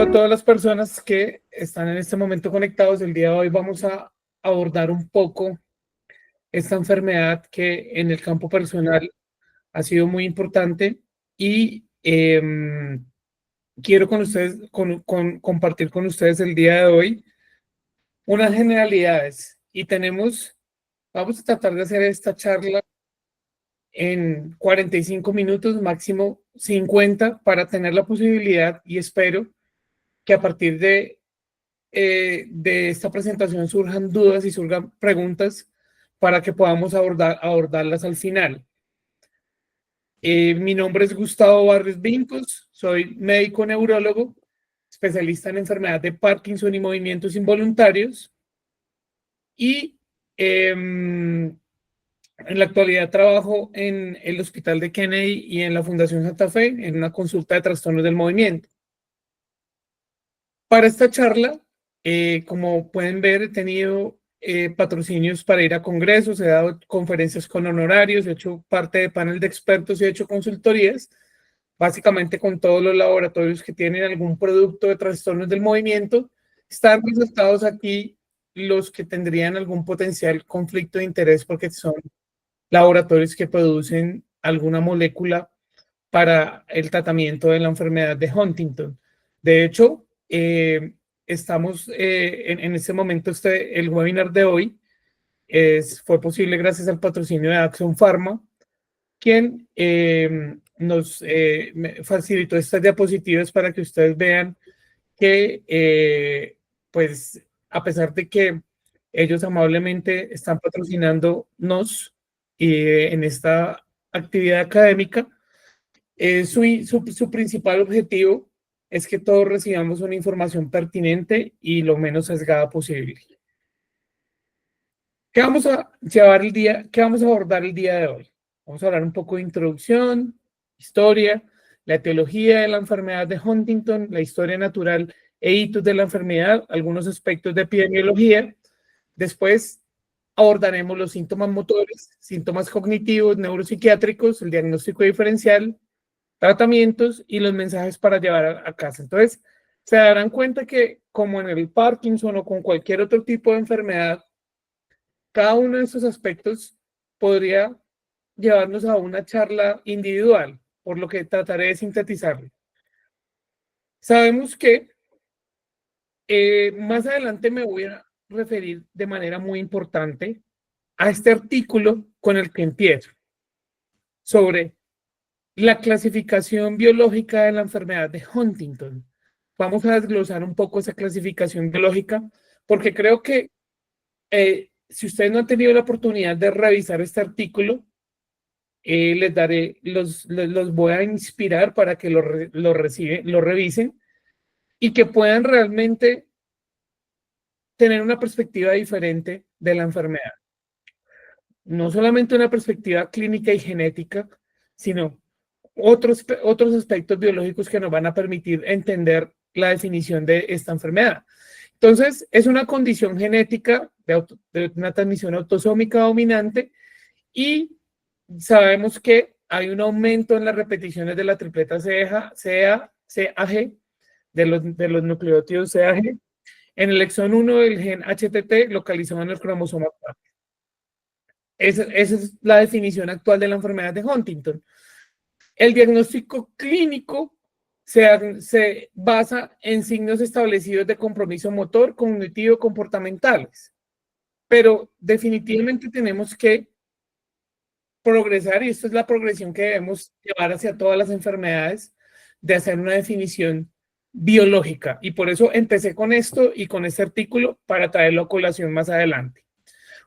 a todas las personas que están en este momento conectados. El día de hoy vamos a abordar un poco esta enfermedad que en el campo personal ha sido muy importante y quiero con ustedes, compartir con ustedes el día de hoy unas generalidades y vamos a tratar de hacer esta charla en 45 minutos, máximo 50, para tener la posibilidad y espero que a partir de esta presentación surjan dudas y surjan preguntas para que podamos abordarlas al final. Mi nombre es Gustavo Barrios Vincos, soy médico neurólogo, especialista en enfermedad de Parkinson y movimientos involuntarios y en la actualidad trabajo en el Hospital de Kennedy y en la Fundación Santa Fe en una consulta de trastornos del movimiento. Para esta charla, como pueden ver, he tenido patrocinios para ir a congresos, he dado conferencias con honorarios, he hecho parte de panel de expertos y he hecho consultorías, básicamente con todos los laboratorios que tienen algún producto de trastornos del movimiento. Están resaltados aquí los que tendrían algún potencial conflicto de interés porque son laboratorios que producen alguna molécula para el tratamiento de la enfermedad de Huntington. De hecho, estamos en este momento, el webinar de hoy fue posible gracias al patrocinio de Axon Pharma, quien nos facilitó estas diapositivas para que ustedes vean que, pues, a pesar de que ellos amablemente están patrocinándonos en esta actividad académica, su principal objetivo es que todos recibamos una información pertinente y lo menos sesgada posible. ¿Qué vamos a abordar el día de hoy? Vamos a hablar un poco de introducción, historia, la etiología de la enfermedad de Huntington, la historia natural e hitos de la enfermedad, algunos aspectos de epidemiología. Después abordaremos los síntomas motores, síntomas cognitivos, neuropsiquiátricos, el diagnóstico diferencial, tratamientos y los mensajes para llevar a casa. Entonces, se darán cuenta que como en el Parkinson o con cualquier otro tipo de enfermedad, cada uno de estos aspectos podría llevarnos a una charla individual, por lo que trataré de sintetizarlo. Sabemos que más adelante me voy a referir de manera muy importante a este artículo con el que empiezo, sobre la clasificación biológica de la enfermedad de Huntington. Vamos a desglosar un poco esa clasificación biológica, porque creo que si ustedes no han tenido la oportunidad de revisar este artículo, los voy a inspirar para que lo revisen y que puedan realmente tener una perspectiva diferente de la enfermedad. No solamente una perspectiva clínica y genética, sino otros aspectos biológicos que nos van a permitir entender la definición de esta enfermedad. Entonces, es una condición genética de una transmisión autosómica dominante y sabemos que hay un aumento en las repeticiones de la tripleta CAG, de los nucleótidos CAG, en el exón 1 del gen HTT localizado en el cromosoma 4. Esa es la definición actual de la enfermedad de Huntington. El diagnóstico clínico se basa en signos establecidos de compromiso motor, cognitivo, comportamentales. Pero definitivamente tenemos que progresar, y esto es la progresión que debemos llevar hacia todas las enfermedades, de hacer una definición biológica. Y por eso empecé con esto y con este artículo para traerlo a colación más adelante.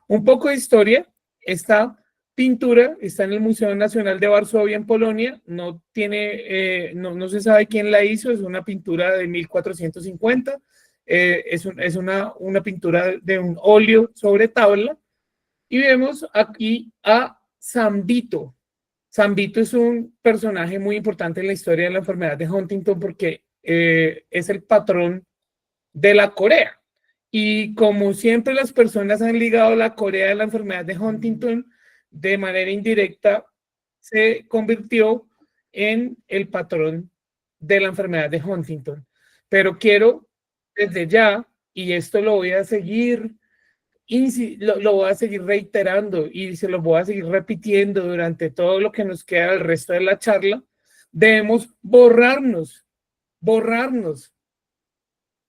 Un poco de historia. Esta pintura está en el Museo Nacional de Varsovia, en Polonia. No se sabe quién la hizo. Es una pintura de 1450. Es una pintura de un óleo sobre tabla. Y vemos aquí a San Vito. San Vito es un personaje muy importante en la historia de la enfermedad de Huntington porque es el patrón de la corea. Y como siempre las personas han ligado la corea de la enfermedad de Huntington, de manera indirecta se convirtió en el patrón de la enfermedad de Huntington. Pero quiero desde ya, y esto lo voy a seguir, lo voy a seguir reiterando y se lo voy a seguir repitiendo durante todo lo que nos queda del resto de la charla, debemos borrarnos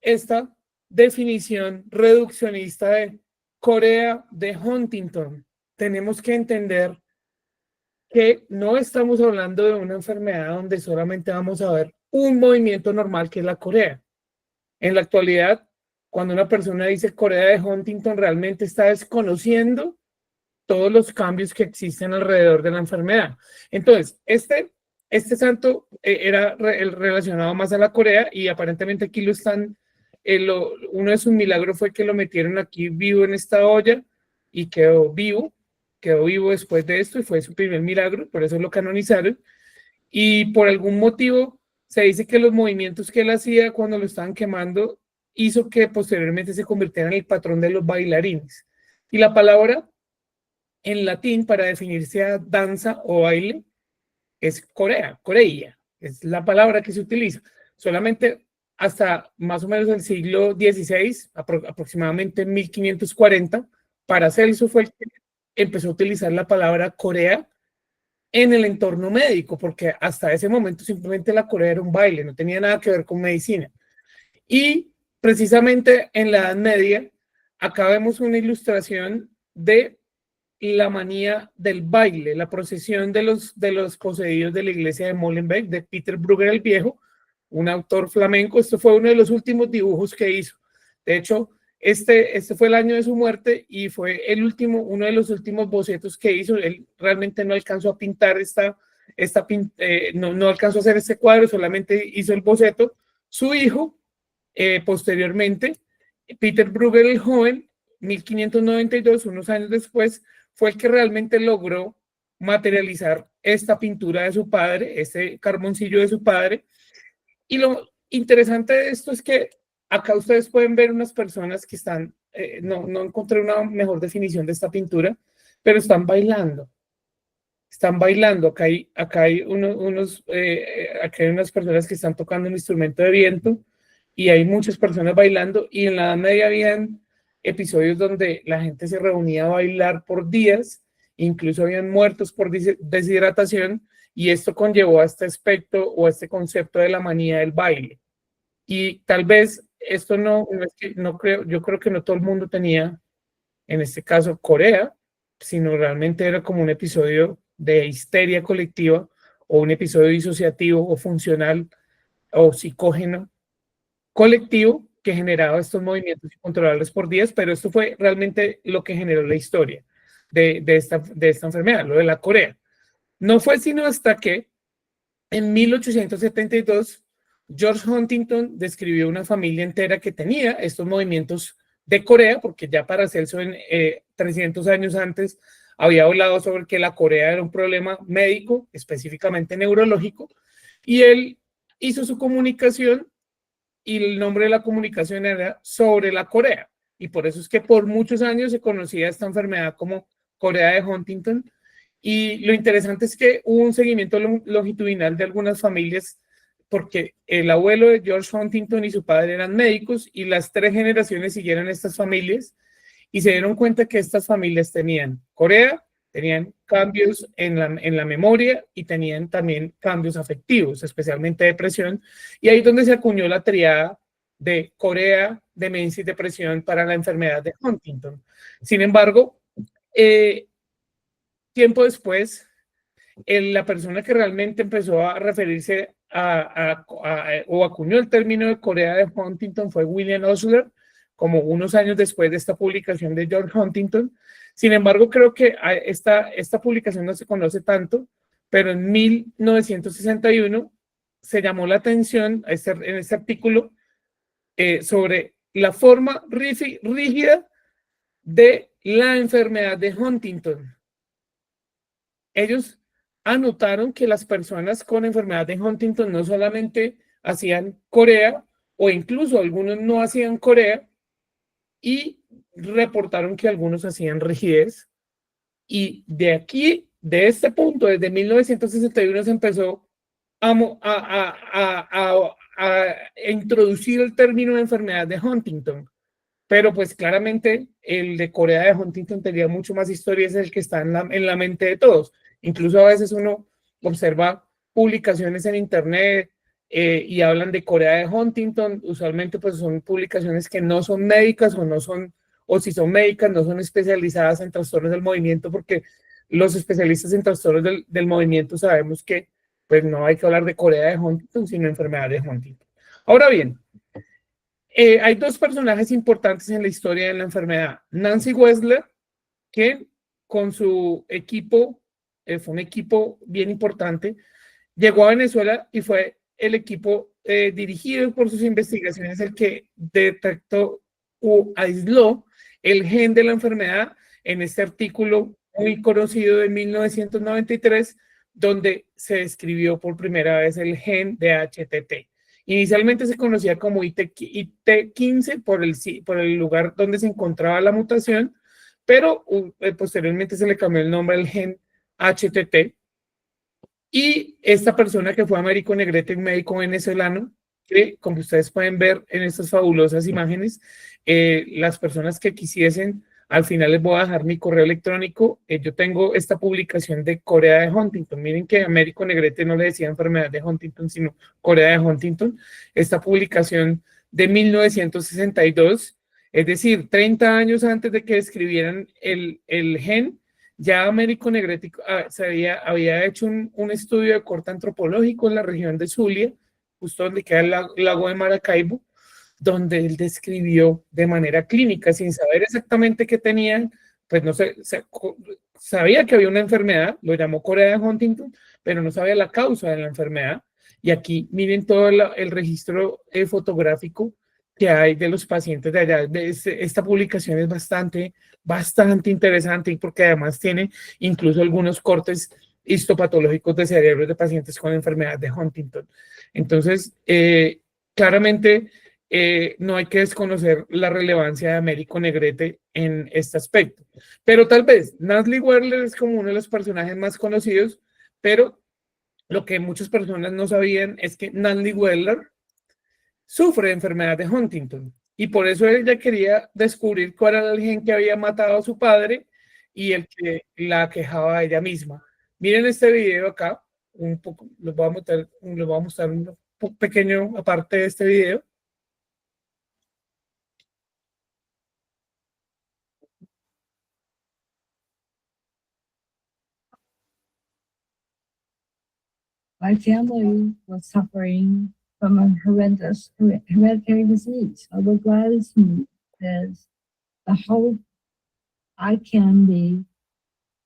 esta definición reduccionista de Corea de Huntington. Tenemos que entender que no estamos hablando de una enfermedad donde solamente vamos a ver un movimiento normal que es la Corea. En la actualidad, cuando una persona dice Corea de Huntington, realmente está desconociendo todos los cambios que existen alrededor de la enfermedad. Entonces, este santo era relacionado más a la Corea y aparentemente aquí lo están, uno de sus milagros fue que lo metieron aquí vivo en esta olla y quedó vivo después de esto y fue su primer milagro, por eso lo canonizaron. Y por algún motivo se dice que los movimientos que él hacía cuando lo estaban quemando hizo que posteriormente se convirtiera en el patrón de los bailarines. Y la palabra en latín para definirse a danza o baile es coreia, es la palabra que se utiliza. Solamente hasta más o menos el siglo XVI, aproximadamente en 1540, Paracelso fue el que empezó a utilizar la palabra Corea en el entorno médico, porque hasta ese momento simplemente la Corea era un baile, no tenía nada que ver con medicina. Y precisamente en la Edad Media, acá vemos una ilustración de la manía del baile, la procesión de los poseídos de la iglesia de Molenbeek, de Peter Bruegel el Viejo, un autor flamenco. Esto fue uno de los últimos dibujos que hizo. De hecho, este fue el año de su muerte y fue uno de los últimos bocetos que hizo. Él realmente no alcanzó a pintar no alcanzó a hacer este cuadro, solamente hizo el boceto. Su hijo, posteriormente, Peter Bruegel el Joven, 1592, unos años después, fue el que realmente logró materializar esta pintura de su padre, este carboncillo de su padre. Y lo interesante de esto es que acá ustedes pueden ver unas personas que están, no encontré una mejor definición de esta pintura, pero están bailando. Están bailando. Acá hay unas personas que están tocando un instrumento de viento y hay muchas personas bailando. Y en la Edad Media habían episodios donde la gente se reunía a bailar por días, incluso habían muertos por deshidratación, y esto conllevó a este aspecto o a este concepto de la manía del baile. Y tal vez esto yo creo que no todo el mundo tenía, en este caso Corea, sino realmente era como un episodio de histeria colectiva o un episodio disociativo o funcional o psicógeno colectivo que generaba estos movimientos incontrolables por días, pero esto fue realmente lo que generó la historia de esta enfermedad, lo de la Corea. No fue sino hasta que en 1872 George Huntington describió una familia entera que tenía estos movimientos de Corea, porque ya Paracelso en 300 años antes había hablado sobre que la Corea era un problema médico, específicamente neurológico, y él hizo su comunicación y el nombre de la comunicación era sobre la Corea. Y por eso es que por muchos años se conocía esta enfermedad como Corea de Huntington. Y lo interesante es que hubo un seguimiento longitudinal de algunas familias, porque el abuelo de George Huntington y su padre eran médicos y las 3 generaciones siguieron estas familias y se dieron cuenta que estas familias tenían Corea, tenían cambios en la memoria y tenían también cambios afectivos, especialmente depresión. Y ahí es donde se acuñó la triada de Corea, demencia y depresión para la enfermedad de Huntington. Sin embargo, tiempo después, la persona que realmente empezó a referirse o acuñó el término de Corea de Huntington fue William Osler, como unos años después de esta publicación de George Huntington. Sin embargo, creo que esta publicación no se conoce tanto, pero en 1961 se llamó la atención en este artículo sobre la forma rígida de la enfermedad de Huntington. Ellos anotaron que las personas con enfermedad de Huntington no solamente hacían Corea, o incluso algunos no hacían Corea, y reportaron que algunos hacían rigidez. Y de aquí, de este punto, desde 1961 se empezó a a introducir el término de enfermedad de Huntington, pero pues claramente el de Corea de Huntington tenía mucho más historia, es el que está en la mente de todos. Incluso a veces uno observa publicaciones en internet y hablan de Corea de Huntington, usualmente pues son publicaciones que no son médicas o no son, o si son médicas, no son especializadas en trastornos del movimiento, porque los especialistas en trastornos del movimiento sabemos que pues no hay que hablar de Corea de Huntington, sino enfermedad de Huntington. Ahora bien, hay dos personajes importantes en la historia de la enfermedad. Nancy Wessler, que con su equipo, fue un equipo bien importante, llegó a Venezuela y fue el equipo dirigido por sus investigaciones el que detectó o aisló el gen de la enfermedad en este artículo muy conocido de 1993, donde se describió por primera vez el gen de HTT. Inicialmente se conocía como IT15 por el lugar donde se encontraba la mutación, pero posteriormente se le cambió el nombre al gen HTT. Y esta persona que fue Américo Negrete, un médico venezolano, que como ustedes pueden ver en estas fabulosas imágenes, las personas que quisiesen, al final les voy a dejar mi correo electrónico. Yo tengo esta publicación de Corea de Huntington. Miren que Américo Negrete no le decía enfermedad de Huntington, sino Corea de Huntington. Esta publicación de 1962, es decir, 30 años antes de que describieran el gen, ya Américo Negrete había hecho un estudio de corte antropológico en la región de Zulia, justo donde queda el lago de Maracaibo, donde él describió de manera clínica, sin saber exactamente qué tenían, pues no sé, sabía que había una enfermedad, lo llamó Corea de Huntington, pero no sabía la causa de la enfermedad. Y aquí miren todo el registro fotográfico que hay de los pacientes de allá. Esta publicación es bastante interesante porque además tiene incluso algunos cortes histopatológicos de cerebros de pacientes con enfermedad de Huntington. Entonces, claramente no hay que desconocer la relevancia de Américo Negrete en este aspecto. Pero tal vez Nancy Wessler es como uno de los personajes más conocidos, pero lo que muchas personas no sabían es que Nancy Wessler sufre de enfermedad de Huntington y por eso ella quería descubrir cuál era el gen que había matado a su padre y el que la quejaba a ella misma. Miren este video acá, un poco, les voy a mostrar un pequeño aparte de este video. My family was suffering from a horrendous hereditary disease. So what drives me is the hope I can be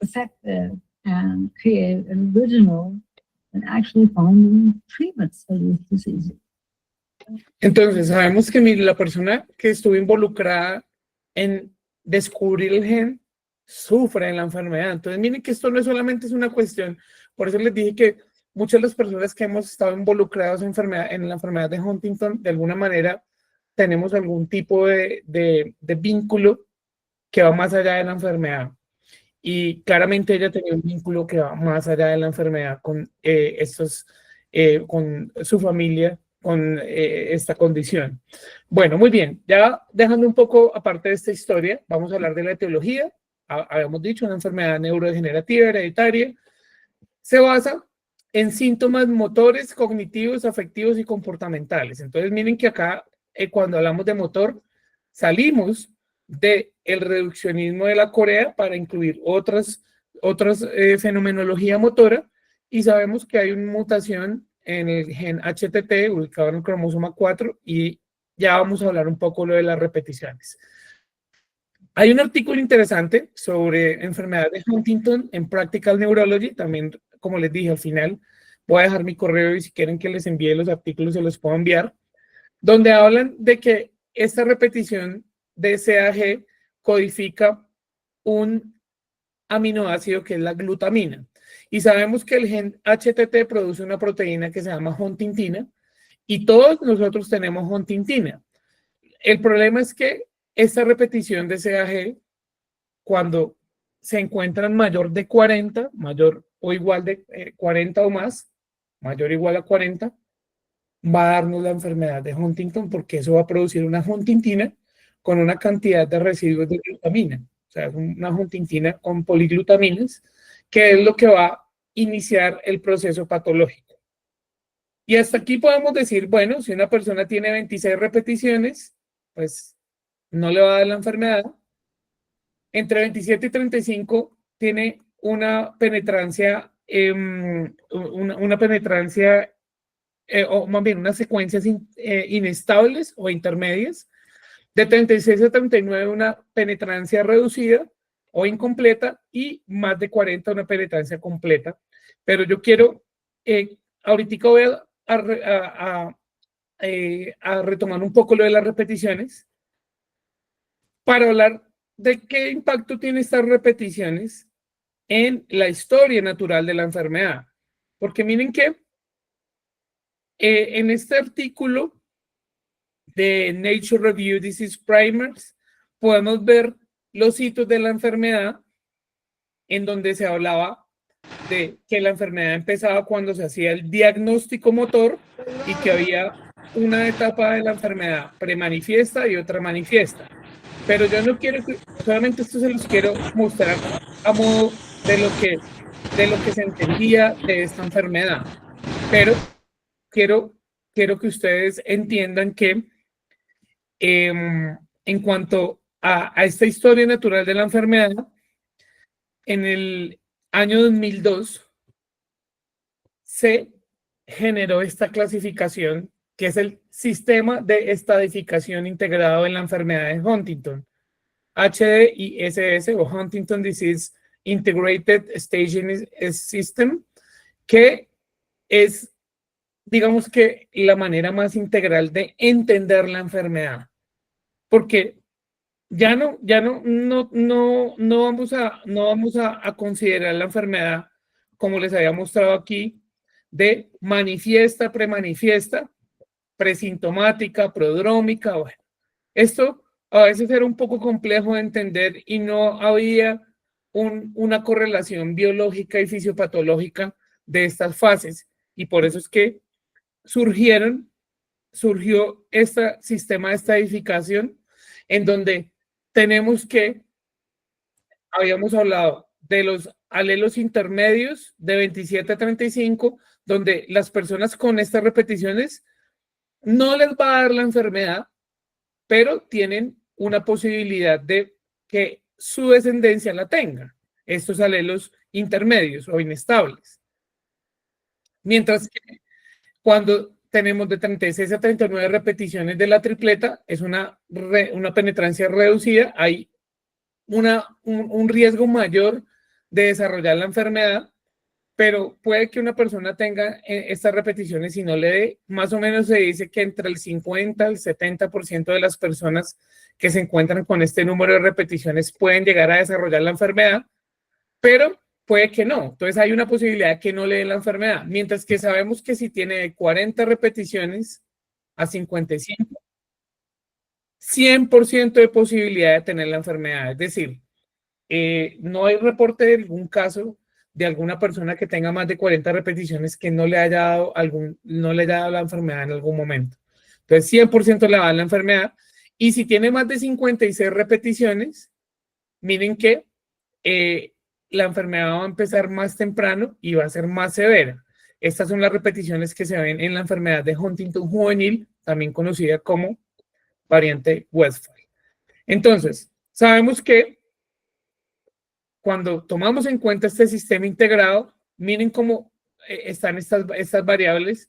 effective and create an original and actually finding treatments for these diseases. Entonces, sabemos que la persona que estuvo involucrada en descubrir el gen sufre de la enfermedad. Entonces, miren que esto no solamente es una cuestión, por eso les dije que muchas de las personas que hemos estado involucrados en la enfermedad de Huntington, de alguna manera tenemos algún tipo de vínculo que va más allá de la enfermedad. Y claramente ella tenía un vínculo que va más allá de la enfermedad con con su familia, con esta condición. Bueno, muy bien. Ya dejando un poco aparte de esta historia, vamos a hablar de la etiología. Habíamos dicho, una enfermedad neurodegenerativa hereditaria. Se basa en síntomas motores, cognitivos, afectivos y comportamentales. Entonces, miren que acá, cuando hablamos de motor, salimos del reduccionismo de la Corea para incluir otras fenomenología motora y sabemos que hay una mutación en el gen HTT ubicado en el cromosoma 4 y ya vamos a hablar un poco lo de las repeticiones. Hay un artículo interesante sobre enfermedad de Huntington en Practical Neurology, también como les dije al final, voy a dejar mi correo y si quieren que les envíe los artículos se los puedo enviar, donde hablan de que esta repetición de CAG codifica un aminoácido que es la glutamina. Y sabemos que el gen HTT produce una proteína que se llama huntingtina y todos nosotros tenemos huntingtina. El problema es que esta repetición de CAG, cuando se encuentran mayor de 40, mayor o igual de 40 o más, mayor o igual a 40, va a darnos la enfermedad de Huntington, porque eso va a producir una huntingtina con una cantidad de residuos de glutamina. O sea, es una huntingtina con poliglutaminas, que es lo que va a iniciar el proceso patológico. Y hasta aquí podemos decir, bueno, si una persona tiene 26 repeticiones, pues no le va a dar la enfermedad. Entre 27 y 35 tiene una penetrancia, una penetrancia, o más bien unas secuencias inestables o intermedias. De 36 a 39 una penetrancia reducida o incompleta, y más de 40 una penetrancia completa. Pero yo quiero, ahorita voy a retomar un poco lo de las repeticiones para hablar de qué impacto tienen estas repeticiones en la historia natural de la enfermedad. Porque miren que en este artículo de Nature Review Disease Primers podemos ver los hitos de la enfermedad, en donde se hablaba de que la enfermedad empezaba cuando se hacía el diagnóstico motor y que había una etapa de la enfermedad premanifiesta y otra manifiesta. Pero yo no quiero que, solamente esto se los quiero mostrar a modo de lo que se entendía de esta enfermedad. Pero quiero que ustedes entiendan que en cuanto a esta historia natural de la enfermedad, en el año 2002 se generó esta clasificación, que es el Sistema de Estadificación Integrado en la Enfermedad de Huntington, HDISS, o Huntington Disease Integrated Staging System, que es, digamos que, la manera más integral de entender la enfermedad, porque ya no vamos a considerar la enfermedad, como les había mostrado aquí, de manifiesta, premanifiesta, presintomática, prodrómica. Bueno, esto a veces era un poco complejo de entender y no había una correlación biológica y fisiopatológica de estas fases. Y por eso es que surgió este sistema de estadificación, en donde tenemos que, habíamos hablado de los alelos intermedios de 27 a 35, donde las personas con estas repeticiones no les va a dar la enfermedad, pero tienen una posibilidad de que su descendencia la tenga, estos alelos intermedios o inestables. Mientras que cuando tenemos de 36 a 39 repeticiones de la tripleta, es una penetrancia reducida, hay un riesgo mayor de desarrollar la enfermedad, pero puede que una persona tenga estas repeticiones y no le dé. Más o menos se dice que entre el 50 al 70% de las personas que se encuentran con este número de repeticiones pueden llegar a desarrollar la enfermedad, pero puede que no. Entonces hay una posibilidad de que no le den la enfermedad, mientras que sabemos que si tiene 40 repeticiones a 55, 100% de posibilidad de tener la enfermedad. Es decir, no hay reporte de algún caso de alguna persona que tenga más de 40 repeticiones que no le haya dado la enfermedad en algún momento. Entonces, 100% le va a dar la enfermedad. Y si tiene más de 56 repeticiones, miren que la enfermedad va a empezar más temprano y va a ser más severa. Estas son las repeticiones que se ven en la enfermedad de Huntington juvenil, también conocida como variante Westphal. Entonces, sabemos que cuando tomamos en cuenta este sistema integrado, miren cómo están estas variables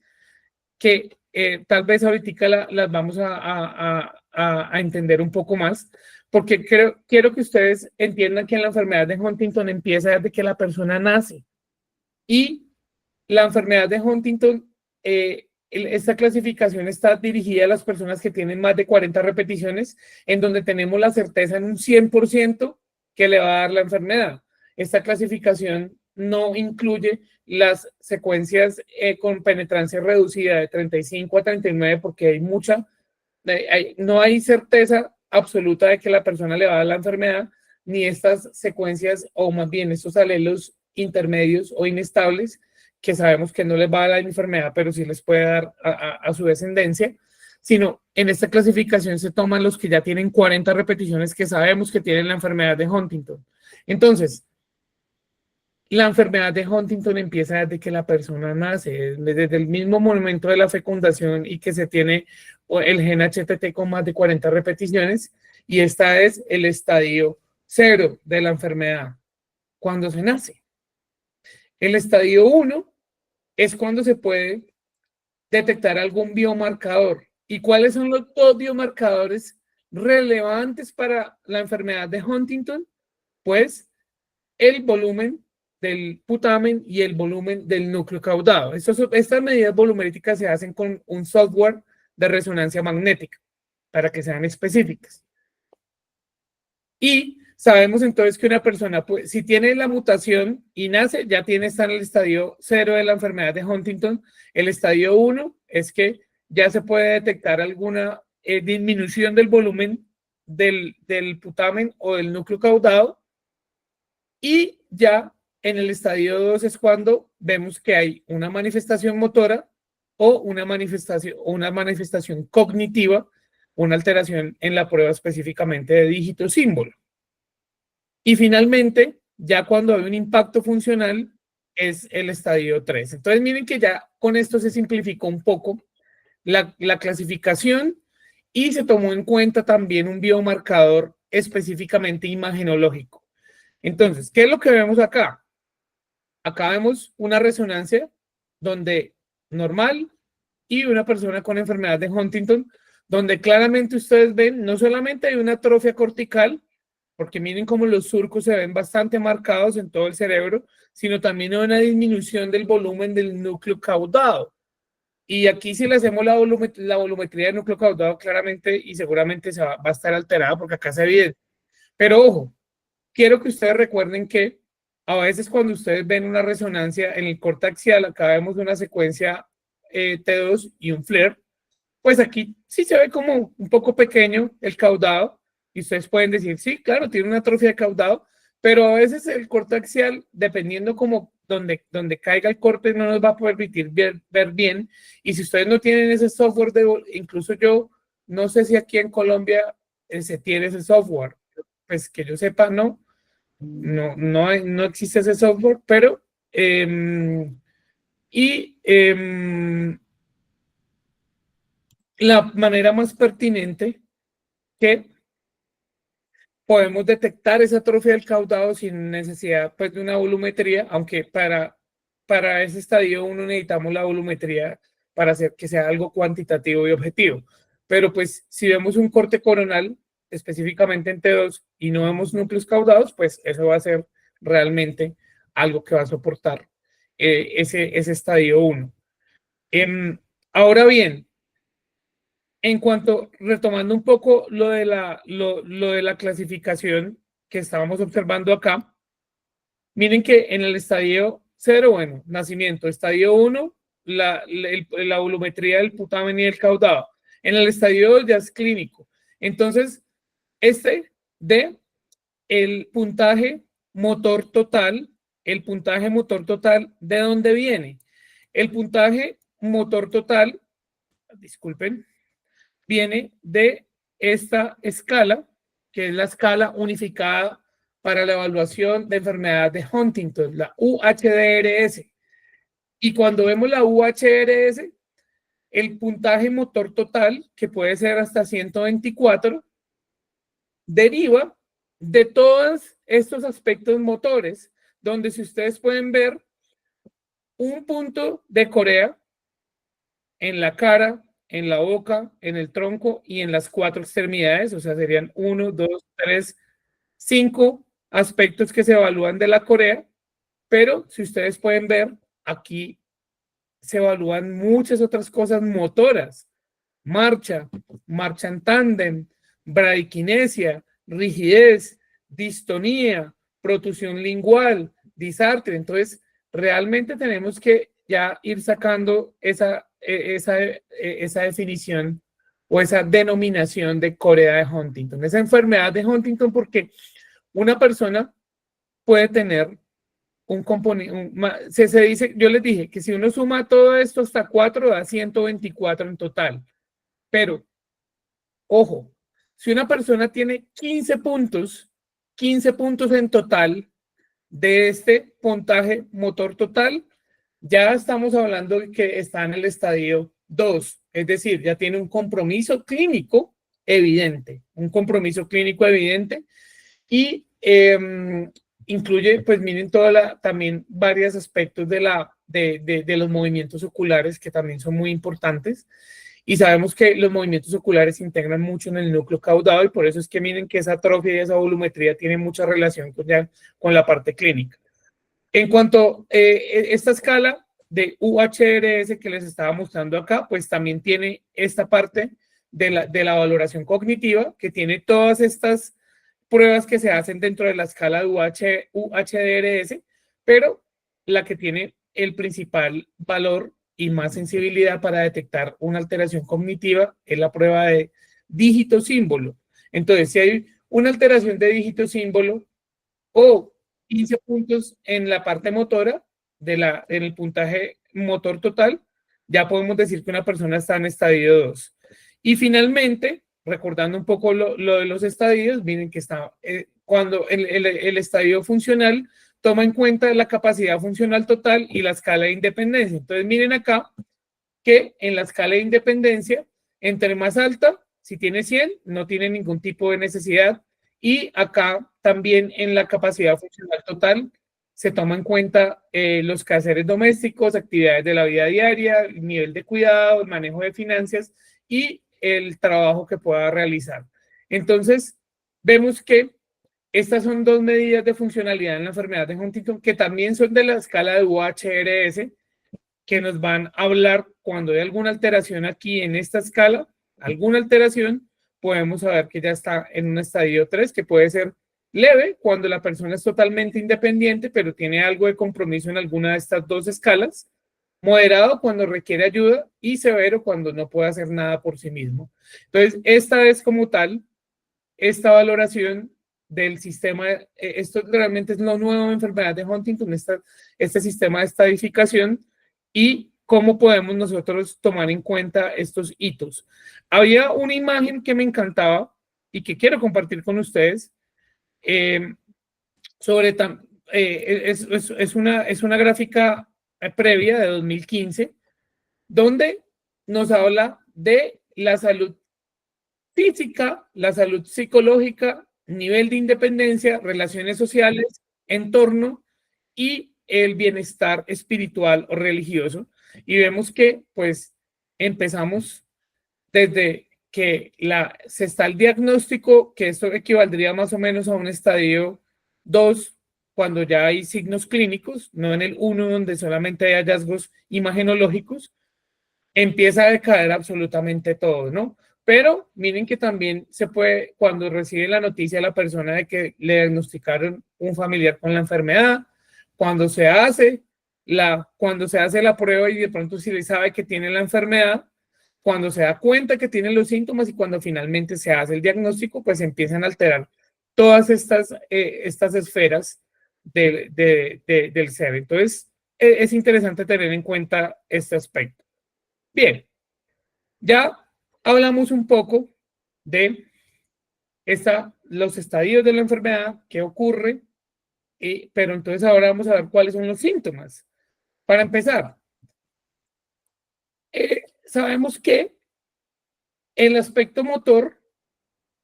que tal vez ahorita las vamos a entender un poco más, porque quiero que ustedes entiendan que la enfermedad de Huntington empieza desde que la persona nace. Y la enfermedad de Huntington, esta clasificación está dirigida a las personas que tienen más de 40 repeticiones, en donde tenemos la certeza en un 100% que le va a dar la enfermedad. Esta clasificación no incluye las secuencias con penetrancia reducida de 35 a 39, porque no hay certeza absoluta de que la persona le va a dar la enfermedad, ni estas secuencias, o más bien estos alelos intermedios o inestables, que sabemos que no les va a dar la enfermedad, pero sí les puede dar a su descendencia, sino en esta clasificación se toman los que ya tienen 40 repeticiones que sabemos que tienen la enfermedad de Huntington. Entonces, la enfermedad de Huntington empieza desde que la persona nace, desde el mismo momento de la fecundación y que se tiene el gen HTT con más de 40 repeticiones, y esta es el estadio 0 de la enfermedad, cuando se nace. El estadio 1 es cuando se puede detectar algún biomarcador. ¿Y cuáles son los dos biomarcadores relevantes para la enfermedad de Huntington? Pues el volumen del putamen y el volumen del núcleo caudado. Estas medidas volumétricas se hacen con un software de resonancia magnética para que sean específicas. Y sabemos entonces que una persona, pues, si tiene la mutación y nace, ya está en el estadio 0 de la enfermedad de Huntington. El estadio 1 es que ya se puede detectar alguna disminución del volumen del putamen o del núcleo caudado. Y ya en el estadio 2 es cuando vemos que hay una manifestación motora o una manifestación cognitiva, una alteración en la prueba específicamente de dígito símbolo. Y finalmente, ya cuando hay un impacto funcional, es el estadio 3. Entonces, miren que ya con esto se simplificó un poco la clasificación y se tomó en cuenta también un biomarcador específicamente imagenológico. Entonces, ¿qué es lo que vemos acá? Acá vemos una resonancia donde normal y una persona con enfermedad de Huntington, donde claramente ustedes ven, no solamente hay una atrofia cortical, porque miren cómo los surcos se ven bastante marcados en todo el cerebro, sino también hay una disminución del volumen del núcleo caudado. Y aquí si le hacemos la volumetría del núcleo caudado, claramente y seguramente va a estar alterada porque acá se evidencia. Pero ojo, quiero que ustedes recuerden que a veces cuando ustedes ven una resonancia en el corte axial, acá vemos una secuencia T2 y un flare, pues aquí sí se ve como un poco pequeño el caudado, y ustedes pueden decir, sí, claro, tiene una atrofia de caudado, pero a veces el corte axial, dependiendo como donde caiga el corte, no nos va a permitir ver bien, y si ustedes no tienen ese software, incluso yo no sé si aquí en Colombia se tiene ese software, pues que yo sepa, no existe ese software, pero la manera más pertinente que podemos detectar esa atrofia del caudado sin necesidad, pues, de una volumetría, aunque para ese estadio 1 necesitamos la volumetría para hacer que sea algo cuantitativo y objetivo. Pero pues si vemos un corte coronal, específicamente en T2, y no vemos núcleos caudados, pues eso va a ser realmente algo que va a soportar ese estadio 1. Ahora bien, en cuanto, retomando un poco lo de la clasificación que estábamos observando acá, miren que en el estadio 0, bueno, nacimiento, estadio 1, la volumetría del putamen y del caudado. En el estadio 2 ya es clínico. Entonces, el puntaje motor total, ¿de dónde viene? El puntaje motor total, disculpen, viene de esta escala, que es la escala unificada para la evaluación de enfermedad de Huntington, la UHDRS. Y cuando vemos la UHDRS, el puntaje motor total, que puede ser hasta 124, deriva de todos estos aspectos motores, donde si ustedes pueden ver un punto de Corea en la cara, en la boca, en el tronco y en las 4 extremidades, o sea, serían 1, 2, 3, 5 aspectos que se evalúan de la Corea, pero si ustedes pueden ver, aquí se evalúan muchas otras cosas motoras, marcha en tándem, bradiquinesia, rigidez, distonía, protusión lingual, disartria. Entonces, realmente tenemos que ya ir sacando esa definición o esa denominación de Corea de Huntington, esa enfermedad de Huntington, porque una persona puede tener un componente, se dice, yo les dije que si uno suma todo esto hasta 4 da 124 en total. Pero, ojo, si una persona tiene 15 puntos en total de este puntaje motor total, ya estamos hablando de que está en el estadio 2, es decir, ya tiene un compromiso clínico evidente, y incluye, pues miren, también varios aspectos de los movimientos oculares que también son muy importantes. Y sabemos que los movimientos oculares se integran mucho en el núcleo caudado y por eso es que miren que esa atrofia y esa volumetría tienen mucha relación con la parte clínica. En cuanto a esta escala de UHRS que les estaba mostrando acá, pues también tiene esta parte de la valoración cognitiva, que tiene todas estas pruebas que se hacen dentro de la escala de UHDRS, pero la que tiene el principal valor y más sensibilidad para detectar una alteración cognitiva es la prueba de dígito símbolo. Entonces, si hay una alteración de dígito símbolo o 15 puntos en la parte motora en el puntaje motor total, ya podemos decir que una persona está en estadio 2. Y finalmente, recordando un poco lo de los estadios, miren que está cuando el estadio funcional toma en cuenta la capacidad funcional total y la escala de independencia. Entonces, miren acá que en la escala de independencia, entre más alta, si tiene 100, no tiene ningún tipo de necesidad. Y acá también en la capacidad funcional total se toma en cuenta los quehaceres domésticos, actividades de la vida diaria, el nivel de cuidado, el manejo de finanzas y el trabajo que pueda realizar. Entonces, vemos que estas son dos medidas de funcionalidad en la enfermedad de Huntington que también son de la escala de UHRS, que nos van a hablar cuando hay alguna alteración aquí en esta escala, alguna alteración, podemos saber que ya está en un estadio 3, que puede ser leve cuando la persona es totalmente independiente, pero tiene algo de compromiso en alguna de estas dos escalas, moderado cuando requiere ayuda y severo cuando no puede hacer nada por sí mismo. Entonces, esta es como tal, esta valoración del sistema, esto realmente es lo nuevo en enfermedad de Huntington, este sistema de estadificación y cómo podemos nosotros tomar en cuenta estos hitos. Había una imagen que me encantaba y que quiero compartir con ustedes sobre, es una gráfica previa de 2015 donde nos habla de la salud física, la salud psicológica, nivel de independencia, relaciones sociales, entorno y el bienestar espiritual o religioso. Y vemos que pues empezamos desde que se está el diagnóstico, que esto equivaldría más o menos a un estadio 2, cuando ya hay signos clínicos, no en el 1 donde solamente hay hallazgos imagenológicos, empieza a decaer absolutamente todo, ¿no? Pero miren que también se puede, cuando recibe la noticia la persona de que le diagnosticaron un familiar con la enfermedad, cuando se hace la prueba y de pronto si le sabe que tiene la enfermedad, cuando se da cuenta que tiene los síntomas y cuando finalmente se hace el diagnóstico, pues empiezan a alterar todas estas esferas del ser. Entonces, es interesante tener en cuenta este aspecto. Bien, ya hablamos un poco de los estadios de la enfermedad, qué ocurre, pero entonces ahora vamos a ver cuáles son los síntomas. Para empezar, sabemos que el aspecto motor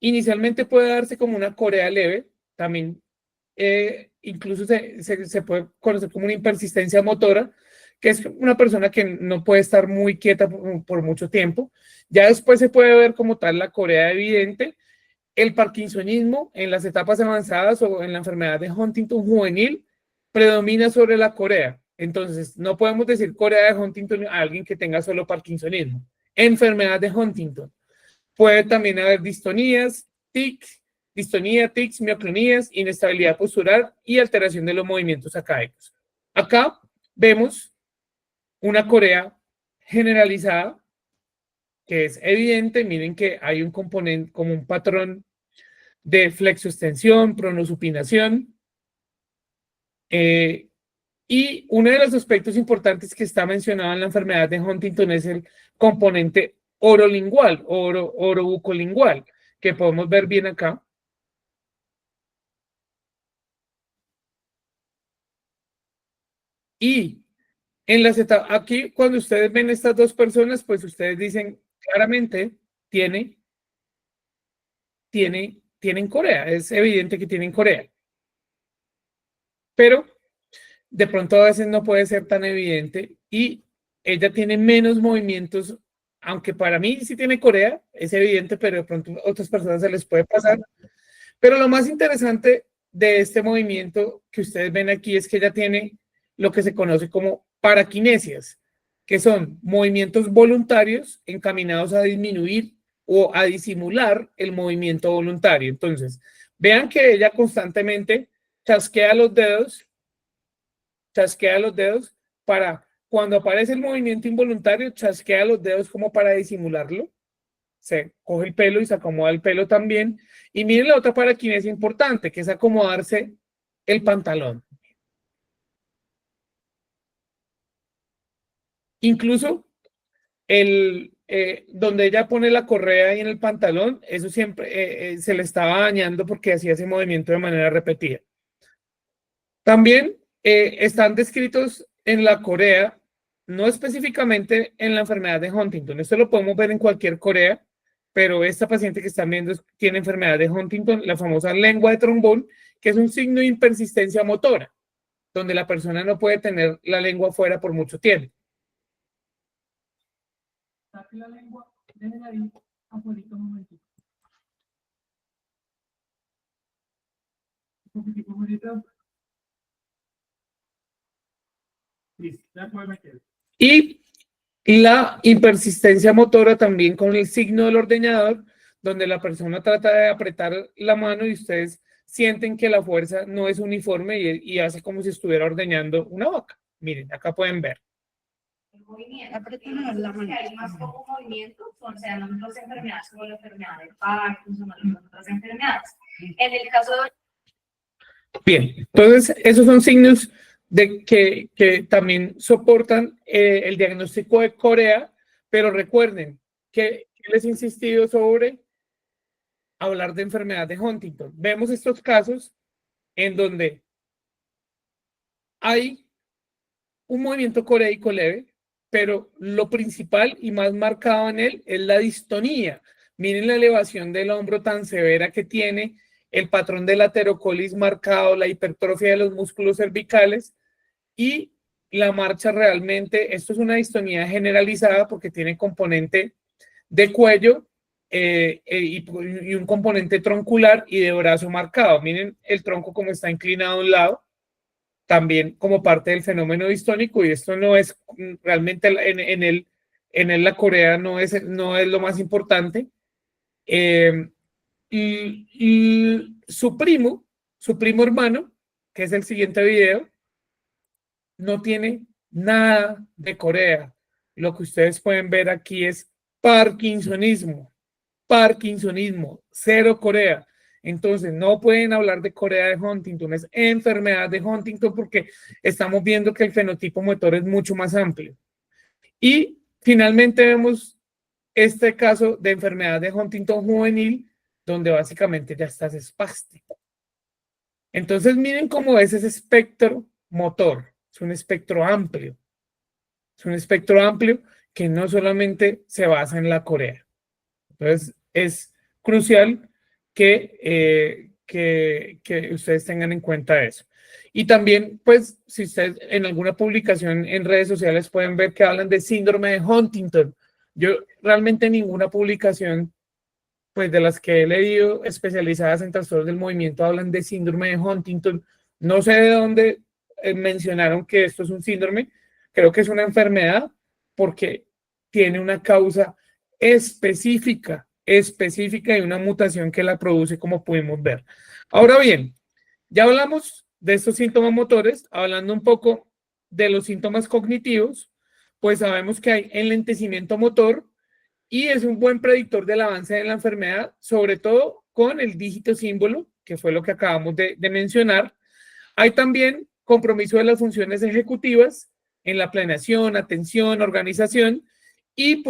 inicialmente puede darse como una corea leve, también incluso se puede conocer como una impersistencia motora, que es una persona que no puede estar muy quieta por mucho tiempo. Ya después se puede ver como tal la corea evidente. El parkinsonismo en las etapas avanzadas o en la enfermedad de Huntington juvenil predomina sobre la corea. Entonces, no podemos decir corea de Huntington a alguien que tenga solo parkinsonismo. Enfermedad de Huntington. Puede también haber distonías, tics, mioclonías, inestabilidad postural y alteración de los movimientos acáicos. Acá vemos una corea generalizada que es evidente. Miren que hay un componente como un patrón de flexoextensión, pronosupinación. Y uno de los aspectos importantes que está mencionado en la enfermedad de Huntington es el componente orolingual, orobucolingual, que podemos ver bien acá. Y en las etapas, aquí cuando ustedes ven estas dos personas, pues ustedes dicen claramente, tienen Corea, es evidente que tienen Corea. Pero de pronto a veces no puede ser tan evidente y ella tiene menos movimientos, aunque para mí sí tiene Corea, es evidente, pero de pronto a otras personas se les puede pasar. Pero lo más interesante de este movimiento que ustedes ven aquí es que ella tiene lo que se conoce como paraquinesias, que son movimientos voluntarios encaminados a disminuir o a disimular el movimiento voluntario. Entonces, vean que ella constantemente chasquea los dedos para cuando aparece el movimiento involuntario, chasquea los dedos como para disimularlo. Se coge el pelo y se acomoda el pelo también. Y miren la otra paraquinesia importante, que es acomodarse el pantalón. Incluso donde ella pone la correa ahí en el pantalón, eso siempre se le estaba dañando porque hacía ese movimiento de manera repetida. También están descritos en la Corea, no específicamente en la enfermedad de Huntington. Esto lo podemos ver en cualquier Corea, pero esta paciente que están viendo tiene enfermedad de Huntington, la famosa lengua de trombón, que es un signo de impersistencia motora, donde la persona no puede tener la lengua fuera por mucho tiempo. Saque la lengua, déjela ahí, afuera un momentito. Un poquitico, bonito. Y la impersistencia motora también con el signo del ordeñador, donde la persona trata de apretar la mano y ustedes sienten que la fuerza no es uniforme y hace como si estuviera ordeñando una vaca. Miren, acá pueden ver. El movimiento, hay más pocos movimientos, o sea, no otras enfermedades como la enfermedad de Parkinson o otras enfermedades. En el caso de... Bien, entonces esos son signos de que también soportan el diagnóstico de Corea, pero recuerden que les he insistido sobre hablar de enfermedad de Huntington. Vemos estos casos en donde hay un movimiento coreico leve, pero lo principal y más marcado en él es la distonía. Miren la elevación del hombro tan severa que tiene, el patrón de laterocolis marcado, la hipertrofia de los músculos cervicales y la marcha realmente, esto es una distonía generalizada porque tiene componente de cuello y un componente troncular y de brazo marcado. Miren el tronco como está inclinado a un lado, también como parte del fenómeno distónico, y esto no es realmente en la Corea no es lo más importante. Y su primo hermano, que es el siguiente video, no tiene nada de Corea. Lo que ustedes pueden ver aquí es parkinsonismo, cero Corea. Entonces, no pueden hablar de Corea de Huntington, es enfermedad de Huntington porque estamos viendo que el fenotipo motor es mucho más amplio. Y finalmente vemos este caso de enfermedad de Huntington juvenil, donde básicamente ya estás espástico. Entonces, miren cómo es ese espectro motor. Es un espectro amplio. Es un espectro amplio que no solamente se basa en la Corea. Entonces, es crucial que ustedes tengan en cuenta eso. Y también, pues, si ustedes en alguna publicación en redes sociales pueden ver que hablan de síndrome de Huntington. Yo realmente ninguna publicación, pues, de las que he leído especializadas en trastornos del movimiento hablan de síndrome de Huntington. No sé de dónde mencionaron que esto es un síndrome. Creo que es una enfermedad porque tiene una causa específica y una mutación que la produce, como pudimos ver. Ahora bien, ya hablamos de estos síntomas motores, hablando un poco de los síntomas cognitivos, pues sabemos que hay enlentecimiento motor y es un buen predictor del avance de la enfermedad, sobre todo con el dígito símbolo, que fue lo que acabamos de mencionar. Hay también compromiso de las funciones ejecutivas en la planeación, atención, organización, y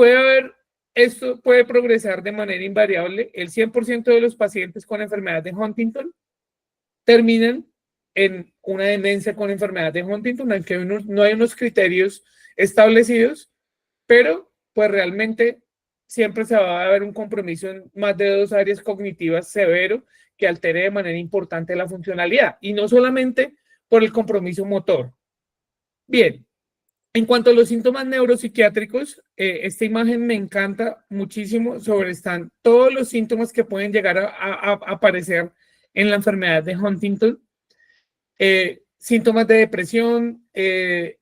esto puede progresar de manera invariable. El 100% de los pacientes con enfermedad de Huntington terminan en una demencia con enfermedad de Huntington, aunque no hay unos criterios establecidos, pero pues realmente siempre se va a ver un compromiso en más de 2 áreas cognitivas severo que altere de manera importante la funcionalidad, y no solamente por el compromiso motor. Bien, en cuanto a los síntomas neuropsiquiátricos, esta imagen me encanta muchísimo. Están todos los síntomas que pueden llegar a aparecer en la enfermedad de Huntington. Síntomas de depresión,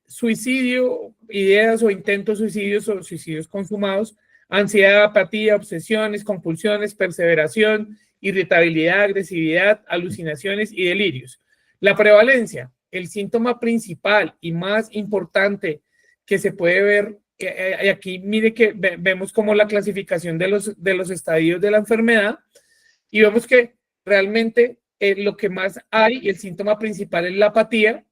suicidio, ideas o intentos suicidios o suicidios consumados, ansiedad, apatía, obsesiones, compulsiones, perseveración, irritabilidad, agresividad, alucinaciones y delirios. La prevalencia, el síntoma principal y más importante que se puede ver, aquí mire que vemos como la clasificación de los estadios de la enfermedad, y vemos que realmente lo que más hay, y el síntoma principal es la apatía,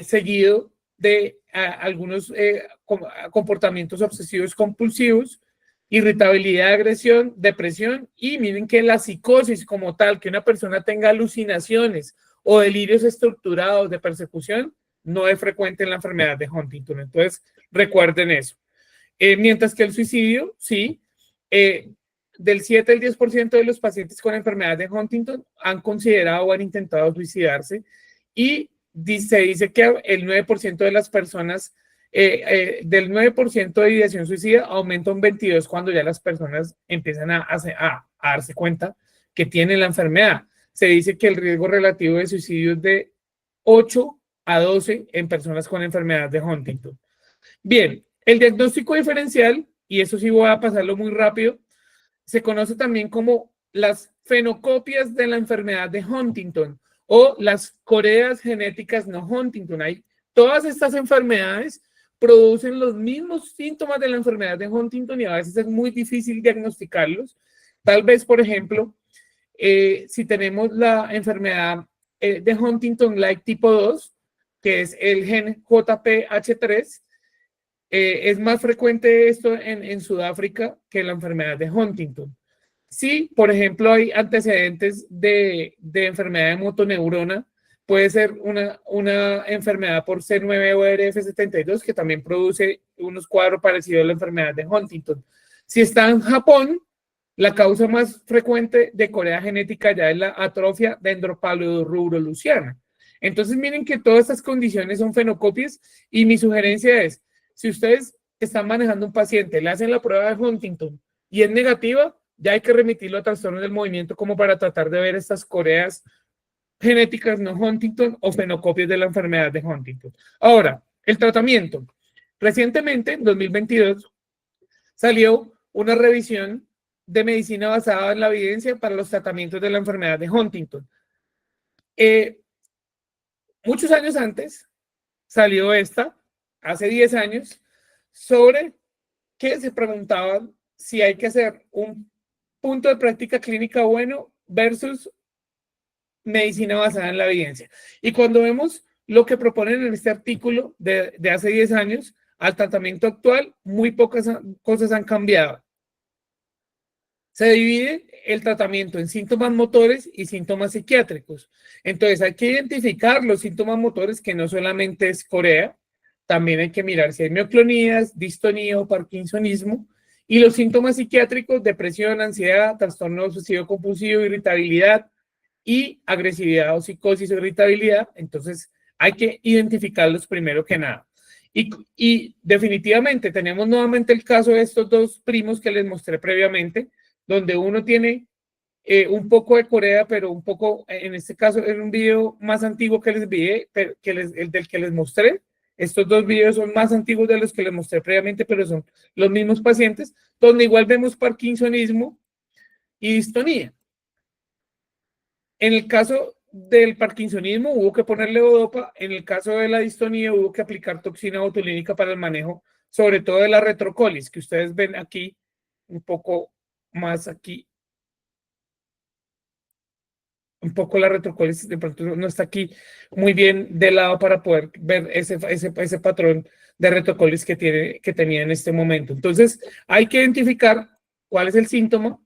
seguido de algunos comportamientos obsesivos compulsivos, irritabilidad, agresión, depresión, y miren que la psicosis como tal, que una persona tenga alucinaciones o delirios estructurados de persecución, no es frecuente en la enfermedad de Huntington. Entonces, recuerden eso. Mientras que el suicidio, sí, del 7 al 10% de los pacientes con enfermedad de Huntington han considerado o han intentado suicidarse, y se dice que el 9% de las personas, del 9% de ideación suicida, aumenta un 22% cuando ya las personas empiezan a darse cuenta que tienen la enfermedad. Se dice que el riesgo relativo de suicidio es de 8 a 12 en personas con enfermedad de Huntington. Bien, el diagnóstico diferencial, y eso sí voy a pasarlo muy rápido, se conoce también como las fenocopias de la enfermedad de Huntington o las coreas genéticas no Huntington. Todas estas enfermedades producen los mismos síntomas de la enfermedad de Huntington y a veces es muy difícil diagnosticarlos. Tal vez, por ejemplo, si tenemos la enfermedad de Huntington-like tipo 2, que es el gen JPH3, es más frecuente esto en Sudáfrica que la enfermedad de Huntington. Sí, por ejemplo, hay antecedentes de enfermedad de motoneurona. Puede ser una enfermedad por C9orf72 que también produce unos cuadros parecidos a la enfermedad de Huntington. Si está en Japón, la causa más frecuente de corea genética ya es la atrofia dendropaleo-rubro-luciana. Entonces, miren que todas estas condiciones son fenocopias, y mi sugerencia es, si ustedes están manejando un paciente, le hacen la prueba de Huntington y es negativa, ya hay que remitirlo a trastornos del movimiento como para tratar de ver estas coreas genéticas no Huntington o fenocopias de la enfermedad de Huntington. Ahora, el tratamiento. Recientemente, en 2022, salió una revisión de medicina basada en la evidencia para los tratamientos de la enfermedad de Huntington. Muchos años antes salió esta, hace 10 años, sobre que se preguntaban si hay que hacer un punto de práctica clínica bueno versus medicina basada en la evidencia. Y cuando vemos lo que proponen en este artículo de hace 10 años al tratamiento actual, muy pocas cosas han cambiado. Se divide el tratamiento en síntomas motores y síntomas psiquiátricos. Entonces hay que identificar los síntomas motores, que no solamente es corea, también hay que mirar si hay mioclonías, distonía o parkinsonismo, y los síntomas psiquiátricos, depresión, ansiedad, trastorno obsesivo compulsivo, irritabilidad y agresividad o psicosis o irritabilidad. Entonces hay que identificarlos primero que nada. Y definitivamente tenemos nuevamente el caso de estos dos primos que les mostré previamente, donde uno tiene un poco de corea, pero un poco, en este caso, en un video más antiguo que les vi, el del que les mostré. Estos dos videos son más antiguos de los que les mostré previamente, pero son los mismos pacientes, donde igual vemos parkinsonismo y distonía. En el caso del parkinsonismo hubo que ponerle levodopa, en el caso de la distonía hubo que aplicar toxina botulínica para el manejo, sobre todo de la retrocolis, que ustedes ven aquí, un poco más aquí. un poco la retrocólisis, de pronto no está aquí muy bien de lado para poder ver ese patrón de retrocólisis que tenía en este momento. Entonces, hay que identificar cuál es el síntoma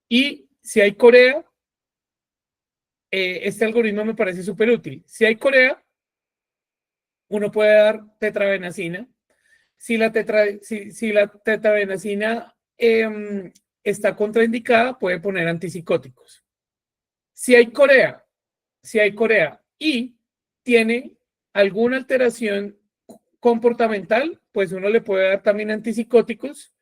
y si hay corea, este algoritmo me parece súper útil. Si hay corea, uno puede dar tetrabenazina. Si la tetrabenazina está contraindicada, puede poner antipsicóticos. Si hay corea y tiene alguna alteración comportamental, pues uno le puede dar también antipsicóticos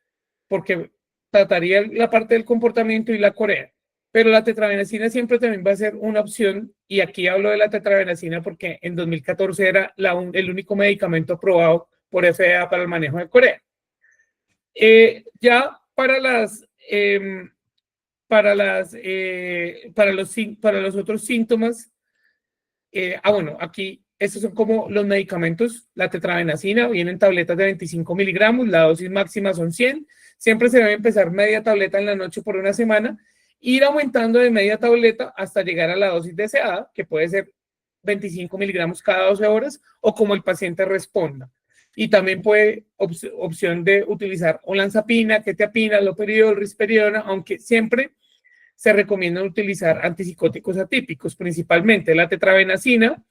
porque trataría la parte del comportamiento y la corea. Pero la tetrabenazina siempre también va a ser una opción, y aquí hablo de la tetrabenazina porque en 2014 era el único medicamento aprobado por FDA para el manejo de corea. Ya para los otros síntomas, bueno, aquí estos son como los medicamentos. La tetrabenazina viene en tabletas de 25 miligramos, la dosis máxima son 100. Siempre se debe empezar media tableta en la noche por una semana, ir aumentando de media tableta hasta llegar a la dosis deseada, que puede ser 25 miligramos cada 12 horas o como el paciente responda. Y también puede opción de utilizar olanzapina, quetiapina, loperidol, risperidona, aunque siempre se recomienda utilizar antipsicóticos atípicos, principalmente la tetrabenazina.